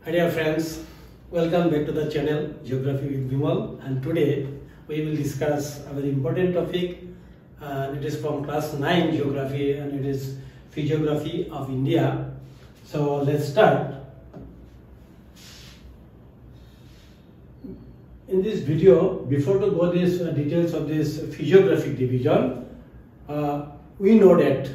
Hi dear friends, welcome back to the channel Geography with Vimal, and today we will discuss a very important topic. It is from class 9 Geography and it is Physiography of India. So let's start. In this video, before to go these details of this physiographic division, we know that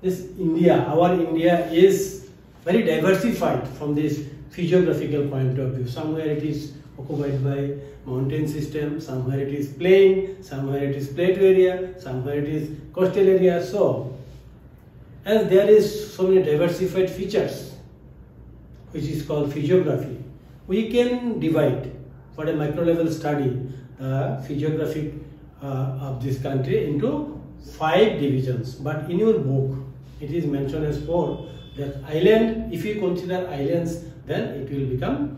this India, our India is very diversified from this physiographical point of view. Somewhere it is occupied by mountain system, somewhere it is plain, somewhere it is plateau area, somewhere it is coastal area. So, as there is so many diversified features, which is called physiography, we can divide for a micro level study the physiographic of this country into 5 divisions. But in your book, it is mentioned as 4. That island, if you consider islands, then it will become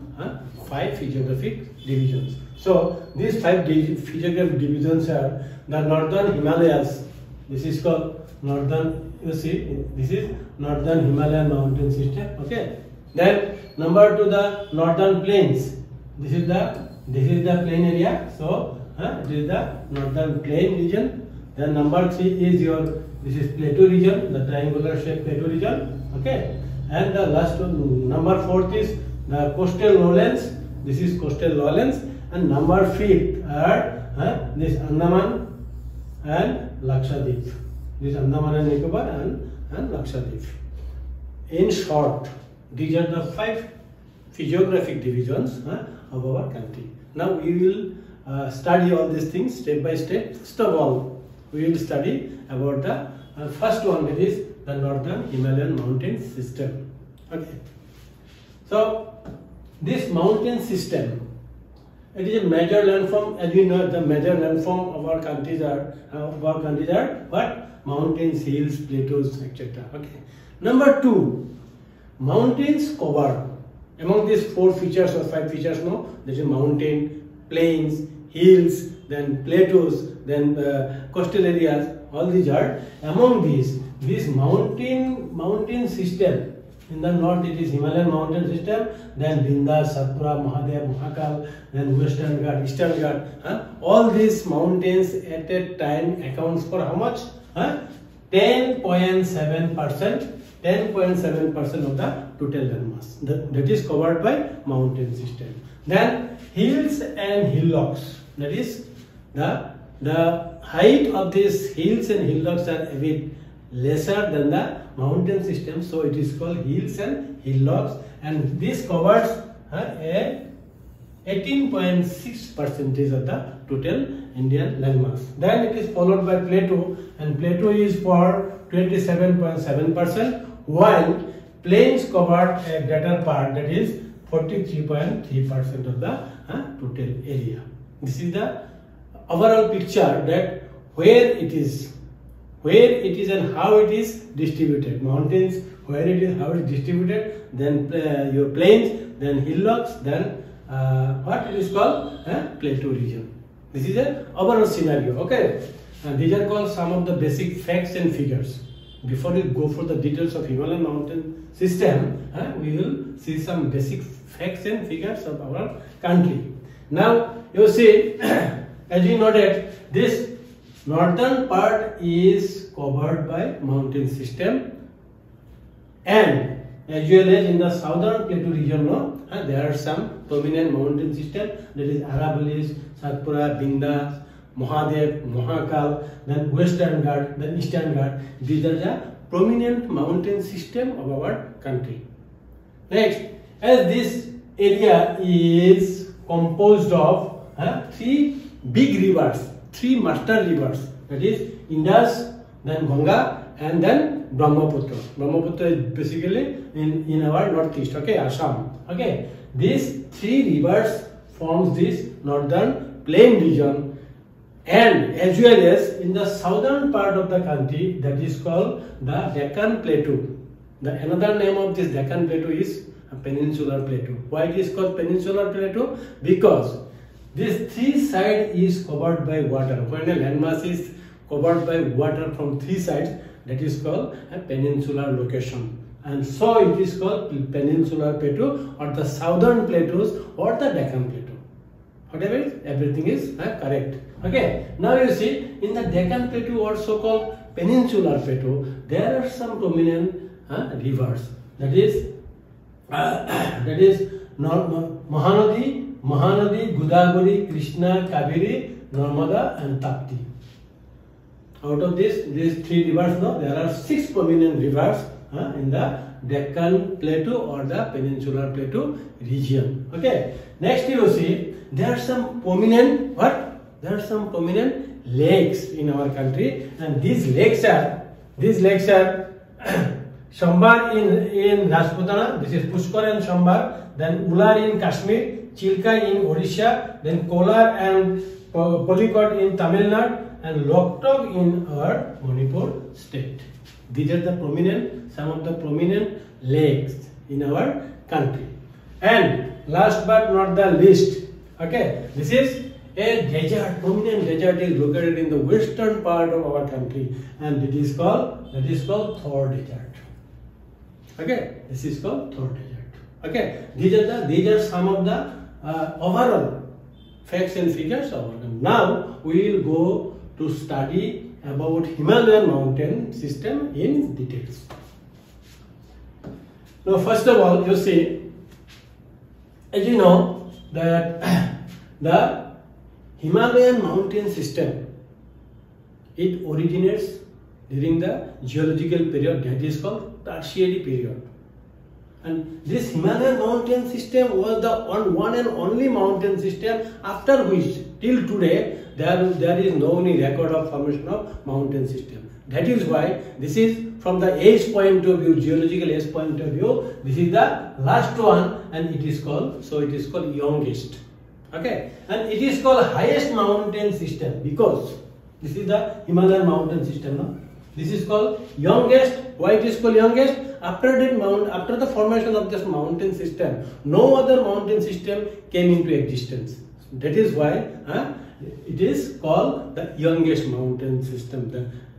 5 physiographic divisions. So these 5 physiographic divisions are the northern Himalayas. This is called northern. You see, this is northern Himalayan mountain system. Okay. Then number 2, the northern plains. This is the plain area. So it is the northern plain region. Then number 3 is this is plateau region, the triangular shaped plateau region. Okay, and the last one, number 4 is the coastal lowlands. This is coastal lowlands, and number 5 are this Andaman and Lakshadweep. This Andaman and Nicobar and Lakshadweep. In short, these are the 5 physiographic divisions of our country. Now we will study all these things step by step. First of all, we will study about the first one, that is the northern Himalayan mountain system. Okay. So this mountain system, it is a major landform. As we know, the major landform of our countries are what? Mountains, hills, plateaus, etc. Okay. Number 2, mountains cover. Among these 4 features or 5 features, no, there is mountain, plains, hills, then plateaus, then coastal areas. All these are among these. This mountain system, in the north it is Himalayan mountain system, then Vindhya, Satpura, Mahadev, Mahakal, then Western Ghat, Eastern Ghat. All these mountains at a time accounts for how much? 10.7%. 10.7% of the total landmass. That is covered by mountain system. Then hills and hillocks. That is the height of these hills and hillocks are a bit lesser than the mountain system, so it is called hills and hillocks, and this covers a 18.6% of the total Indian landmass. Then it is followed by plateau, and plateau is for 27.7%, while plains covered a greater part, that is 43.3% of the total area. This is the overall picture that where it is and how it is distributed. Mountains, where it is, how it is distributed, then your plains, then hillocks, then what it is called plateau region. This is an overall scenario. Okay, these are called some of the basic facts and figures. Before we go for the details of Himalayan mountain system, we will see some basic facts and figures of our country. Now you see, as you know that this northern part is covered by mountain system, and as well as in the southern plateau region, there are some prominent mountain system, that is Aravallis, Satpura, Vindhya, Mahadev, Mahakal, then Western Ghat, then Eastern Ghat. These are the prominent mountain system of our country. Next, as this area is composed of 3 big rivers, 3 master rivers, that is Indus, then Ganga, and then Brahmaputra. Brahmaputra is basically in our northeast, okay, Assam. Okay, these 3 rivers forms this northern plain region, and as well as in the southern part of the country, that is called the Deccan Plateau. Another name of this Deccan Plateau is a peninsular plateau. Why it is called peninsular plateau? Because this 3 side is covered by water. When a landmass is covered by water from 3 sides, that is called a peninsular location. and so it is called peninsular plateau or the southern plateaus or the Deccan plateau. Whatever it is, everything is correct. Okay, now you see in the Deccan plateau or so called peninsular plateau, there are some prominent rivers, that is Mahanadi, Godavari, Krishna, Kaveri, Narmada and Tapti. Out of these three rivers, there are 6 prominent rivers in the Deccan plateau or the peninsular plateau region. Okay, next you see there are some prominent lakes in our country, and these lakes are Shambar in Rajputana, this is Pushkar and Shambar, then Ular in Kashmir, Chilka in Odisha, then Kolar and Polikot in Tamil Nadu, and Loktok in our Manipur state. These are some of the prominent lakes in our country. And last but not the least, okay, this is a desert, prominent desert is located in the western part of our country, and that is called Thor Desert. Okay, this is called Thor Desert. Okay, these are some of the overall facts and figures of our country. Now we will go to study about Himalayan mountain system in details. Now first of all, you see, as you know that the Himalayan mountain system, it originates during the geological period that is called Tertiary period. And this Himalayan mountain system was the one and only mountain system after which till today there is no any record of formation of mountain system. That is why this is from the age point of view, geological age point of view, this is the last one, and it is called youngest. Okay, and it is called highest mountain system because this is the Himalayan mountain system. No? This is called youngest. Why it is called youngest? After the formation of this mountain system, no other mountain system came into existence. That is why it is called the youngest mountain system.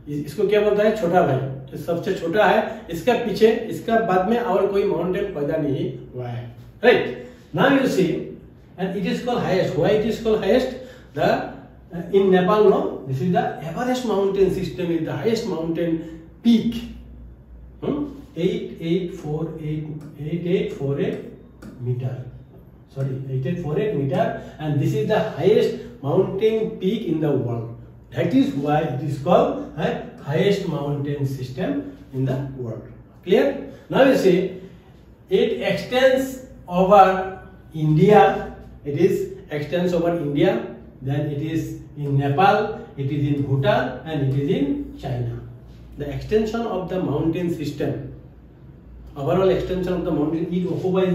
इसको क्या बोलता है? छोटा भाई, सबसे छोटा है, इसका पीछे, इसका बाद में और कोई माउंटेन पैदा नहीं हुआ है. Right? Now you see, and it is called highest. Why it is called highest? In Nepal, no, this is the Everest mountain system, is the highest mountain peak. 8848 meter. Sorry, 8848 meter, and this is the highest mountain peak in the world. That is why it is called highest mountain system in the world. Clear? Now you see, it extends over India. It extends over India. Then it is in Nepal. It is in Bhutan, and it is in China. The extension of the mountain system, overall extension of the mountain, it occupies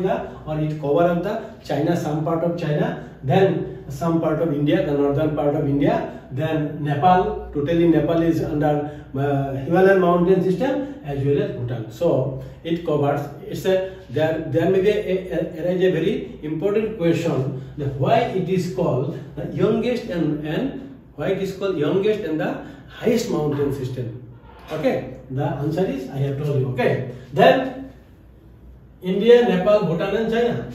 it covers the China, some part of China, then some part of India, the northern part of India, then Nepal. Totally Nepal is under Himalayan mountain system as well as Bhutan. So it covers. There may be arise a very important question that why it is called the youngest and why it is called youngest and the highest mountain system. Okay, the answer is I have told you. Okay, then India, Nepal, Bhutan and China,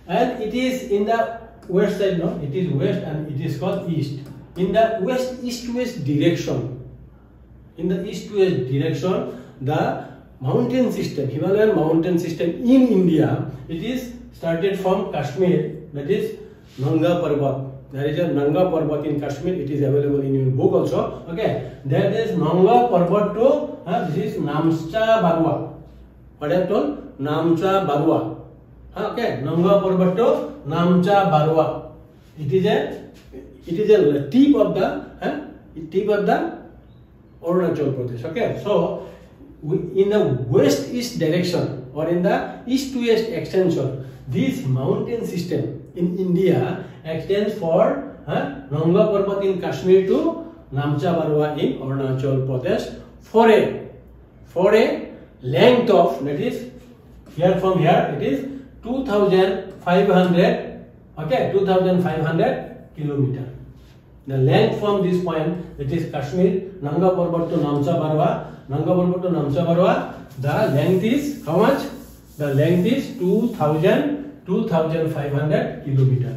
and it is in the west side. No, it is west and it is called east. In the east-west direction, the mountain system, Himalayan mountain system in India, it is started from Kashmir, that is Nanga Parbat. There is a Nanga Parbat in Kashmir, it is available in your book also. Okay, there is Nanga Parbat to, this is Namcha Barwa. What I have told? Namcha Barwa. Okay, Nanga Parbat to Namcha Barwa. It is a tip of the Arunachal Pradesh. Okay, so in the west-east direction or in the east-west extension, this mountain system in India extends for Nanga Parbat in Kashmir to Namcha Barwa in Arunachal Pradesh for a length of, that is here from here it is 2,500. Okay, 2,500 kilometer. The length from this point, it is Kashmir, Nanga Parbat to Namcha Barwa, the length is how much? The length is 2500 kilometer.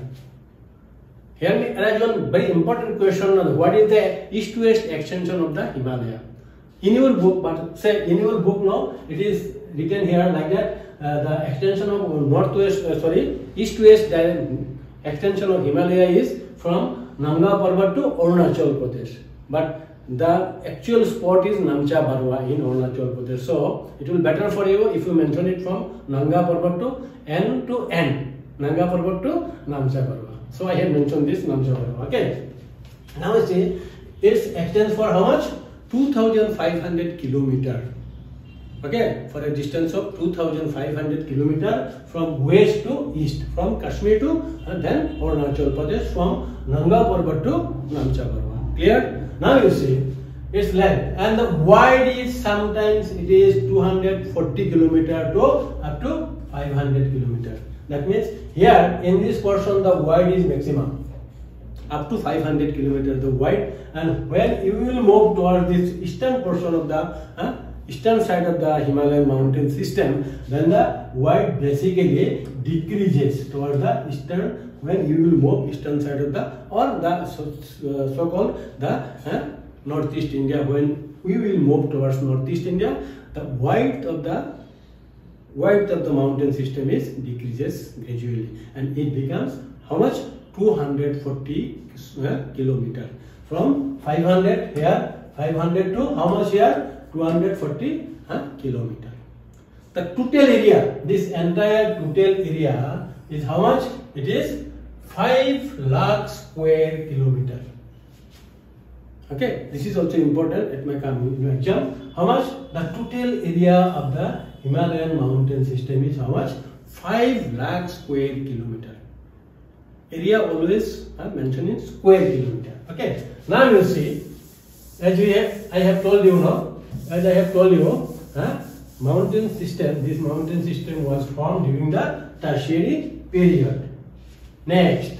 Here we arise one very important question on what is the east-west extension of the Himalaya. In your book, but say in your book now, it is written here like that. The extension of east-west extension of Himalaya is from Nanga Parbat to Arunachal Pradesh. But the actual spot is Namcha Barwa in Arunachal Pradesh. So it will be better for you if you mention it from Nanga Parbat to N. Nanga Parbat to Namcha Barwa. So I have mentioned this Namcha Barwa. Okay. Now see, it extends for how much? 2500 kilometer. Okay, for a distance of 2500 kilometer from west to east, from Kashmir to then Arunachal Pradesh, from Nanga Parbat to Namcha Barwa. Clear? Now you see its length, and the wide is sometimes it is 240 kilometer to up to 500 kilometer. That means here in this portion the wide is maximum up to 500 kilometer the wide, and when you will move towards this eastern portion of the eastern side of the Himalayan mountain system, then the wide basically decreases towards the eastern. When you will move eastern side of the or the so-called the northeast India, when we will move towards northeast India, the width of the mountain system is decreases gradually, and it becomes how much? 240 kilometer. From 500 here, 500 to how much here? 240 kilometer. The total area, this entire total area is how much? It is 5 lakh square kilometer. Okay, this is also important. It may come in exam. How much? The total area of the Himalayan mountain system is how much? 5 lakh square kilometer. Area always mentioned in square kilometer. Okay. Now you see, as I have told you now. As I have told you, mountain system. This mountain system was formed during the Tertiary period. Next,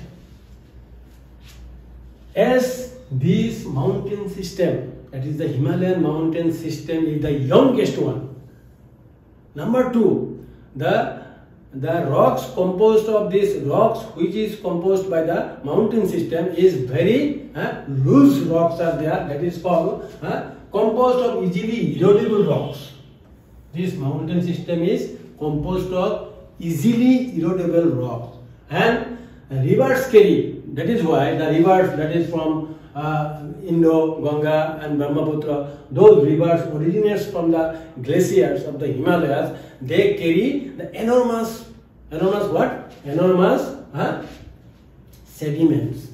as this mountain system, that is the Himalayan mountain system, is the youngest one. Number two, the rocks composed of these rocks, which is composed by the mountain system, is very loose rocks are there. That is called composed of easily erodible rocks. This mountain system is composed of easily erodible rocks, and rivers carry. That is why the rivers that is from Indo, Ganga and Brahmaputra, those rivers originates from the glaciers of the Himalayas. They carry the enormous what? Enormous sediments.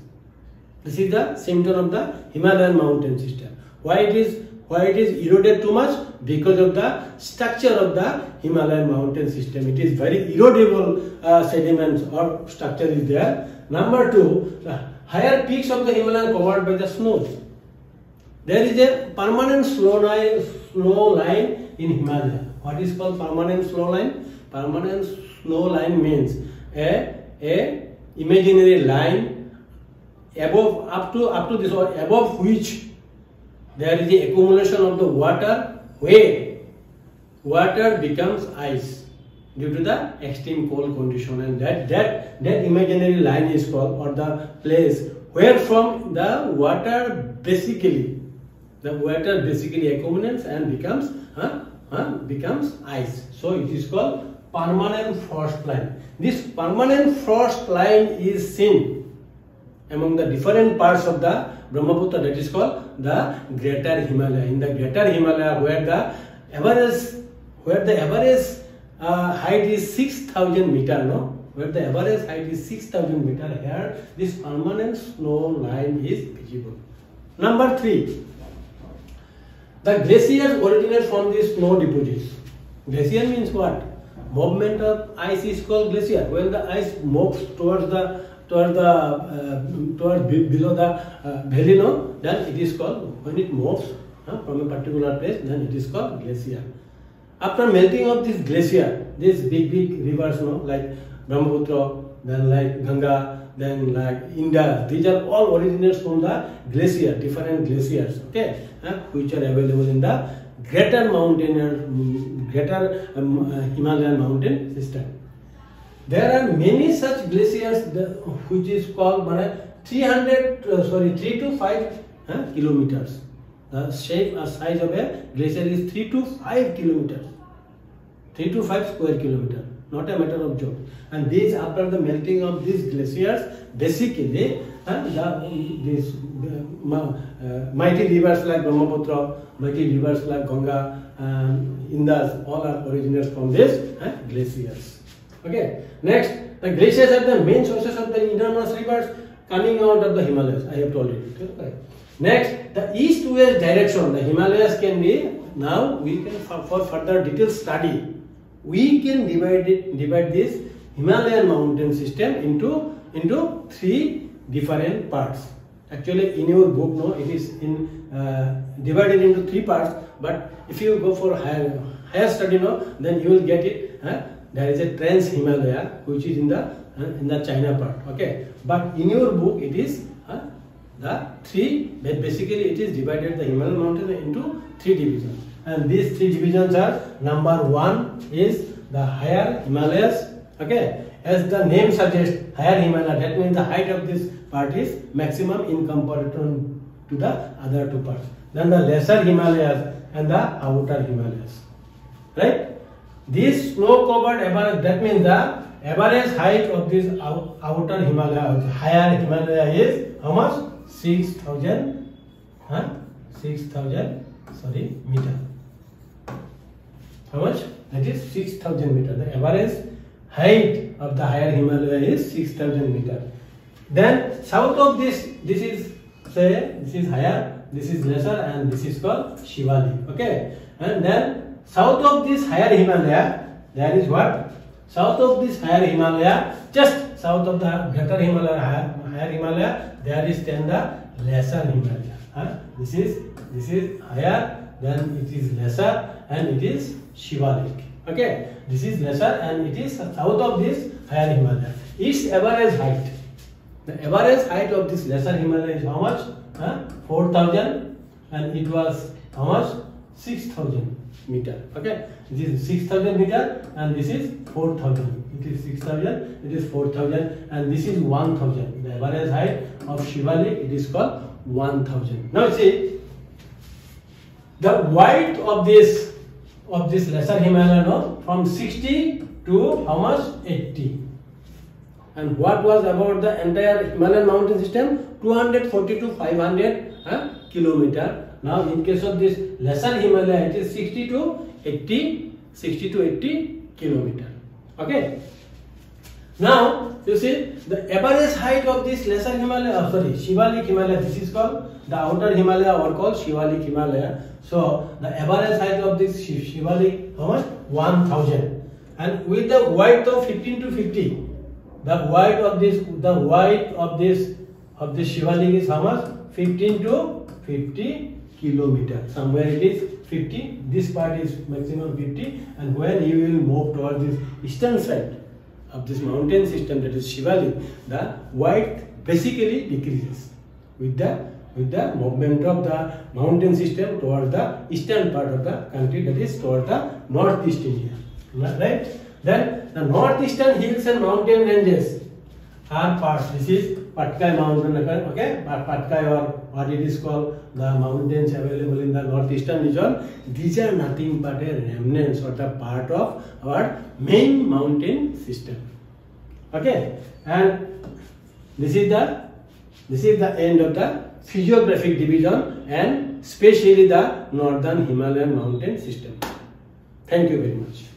This is the symptom of the Himalayan mountain system. Why it is eroded too much? Because of the structure of the Himalayan mountain system. It is very erodible sediments or structure is there. Number two, the higher peaks of the Himalaya covered by the snows. There is a permanent snow line in Himalaya. What is called permanent snow line? Permanent snow line means a imaginary line above up to this or above which there is the accumulation of the water, where water becomes ice due to the extreme cold condition, and that imaginary line is called, or the place where from the water basically accumulates and becomes ice. So it is called permanent frost line. This permanent frost line is seen among the different parts of the Brahmaputra, that is called the Greater Himalaya. In the Greater Himalaya, where the average height is 6,000 meter, no? Where the average height is 6,000 meter, here this permanent snow line is visible. Number three, the glaciers originate from these snow deposits. Glacier means what? Movement of ice is called glacier. When the ice moves towards below the valley, no, then it is called, when it moves from a particular place, then it is called glacier. After melting of this glacier, these big rivers, no, like Brahmaputra, then like Ganga, then like Indus, these are all originates from the glacier, different glaciers, okay, which are available in the greater Himalayan mountain system. There are many such glaciers which is called 3 to 5 kilometers. The shape or size of a glacier is 3 to 5 kilometers. 3 to 5 square kilometers. Not a matter of joke. And these, after the melting of these glaciers, basically mighty rivers like Brahmaputra, mighty rivers like Ganga and Indus, all are originated from these glaciers. Okay. Next, the glaciers are the main sources of the enormous rivers coming out of the Himalayas. I have told you. Okay. Next, the east-west direction, the Himalayas can be, now we can, for further detailed study, we can divide this Himalayan mountain system into 3 different parts. Actually, in your book, no, it is divided into 3 parts. But if you go for higher study, no, then you will get it. There is a Trans Himalaya which is in the China part. Okay, but in your book it is the 3. Basically, it is divided the Himalayan mountain into 3 divisions. And these 3 divisions are: number 1 is the higher Himalayas. Okay, as the name suggests, higher Himalaya, that means the height of this part is maximum in comparison to the other 2 parts. Then the lesser Himalayas and the outer Himalayas. Right? This snow-covered average, that means the average height of this outer Himalaya, higher Himalaya is how much? 6,000 meter. How much? That is 6,000 meter. The average height of the higher Himalaya is 6,000 meter. Then south of this is, say, this is higher, this is lesser, and this is called Shivalik. Okay, and then south of this higher Himalaya, there is what? South of this higher Himalaya, just south of the greater Himalaya, higher Himalaya, there is then the lesser Himalaya. This is higher, then it is lesser, and it is Shivalik. Okay, this is lesser, and it is south of this higher Himalaya. Its average height. The average height of this lesser Himalaya is how much? 4,000, and it was how much? 6,000 meter. Okay, this is 6,000 meter, and this is 4,000. It is 6,000, it is 4,000, and this is 1,000. The average height of Shivalik, it is called 1,000. Now see, the width of this lesser Himalaya, no, from 60 to how much? 80. And what was about the entire Himalayan mountain system? 240 to 500 kilometer. Now in case of this lesser Himalaya, it is 60 to 80 kilometer. Okay. Now you see the average height of this lesser Himalaya, Shivalik Himalaya, this is called the outer Himalaya, or called Shivalik Himalaya. So the average height of this Shivalik, how much? 1,000. And with the width of 15 to 50, the width of this Shivalik is how much? 15 to 50 kilometer. Somewhere it is 50. This part is maximum 50, and when you will move towards this eastern side of this mountain system, that is Shivalik, the width basically decreases with the movement of the mountain system towards the eastern part of the country, that is towards the northeast India. Right? Then the northeastern hills and mountain ranges are parts. This is Patkai mountain. Okay, Patkai, or what it is called, the mountains available in the northeastern region. These are nothing but a remnants or the part of our main mountain system. Okay, and this is the end of the physiographic division, and especially the northern Himalayan mountain system. Thank you very much.